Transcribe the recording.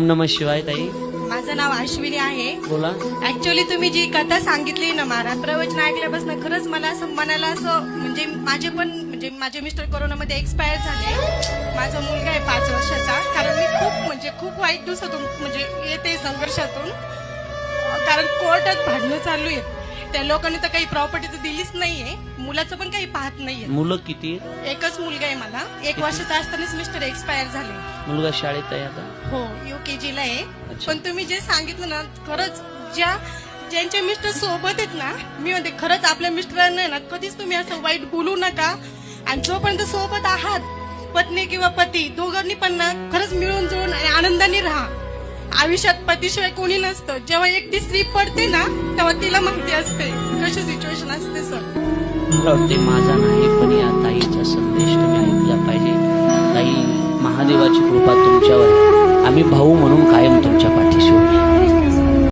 नमः शिवाय ताई. माझं नाव अश्विनी आहे. बोला. ऍक्च्युअली तुम्ही जी कथा सांगितली ना महाराज, प्रवचन ऐकल्यापासून खरंच मला असं मनाला असं म्हणजे माझे मिस्टर कोरोनामध्ये एक्सपायर झाले. माझा मुलगा आहे 5 वर्षाचा. कारण मी खूप वाईट दिवसातून येते संघर्षातून. कारण कोर्टात भांडणं चालू आहेत. त्या लोकांनी तर काही प्रॉपर्टी तर दिलीच नाहीये, मुलाचं पण काही पाहत नाहीये. मुलं किती? एकच मुलगा आहे मला. 1 वर्षाचा असतानाच मिस्टर एक्सपायर झाले. मुलगा शाळेत आहे आता? हो, UKG ला आहे. पण तुम्ही जे सांगितलं ना, खरंच ज्यांचे मिस्टर सोबत आहेत ना, मी म्हणते खरंच आपल्या मिस्टरांना ना कधीच तुम्ही असं वाईट बोलू नका. आणि जोपर्यंत सोबत आहात, पत्नी किंवा पती दोघांनी पण ना खरंच मिळून जुळून आणि आनंदाने राहा. आयुष्यात पतीशिवाय कोणी नसतं. जेव्हा एकटी स्त्री पडते ना, तेव्हा तिला माहिती असते कशी सिच्युएशन असते. सर मला वाटते माझा नाही, पण या ताईचा संदेश तुम्ही ऐकला पाहिजे. ताई, महादेवाची कृपा तुमच्यावर. आम्ही भाऊ म्हणून कायम तुमच्या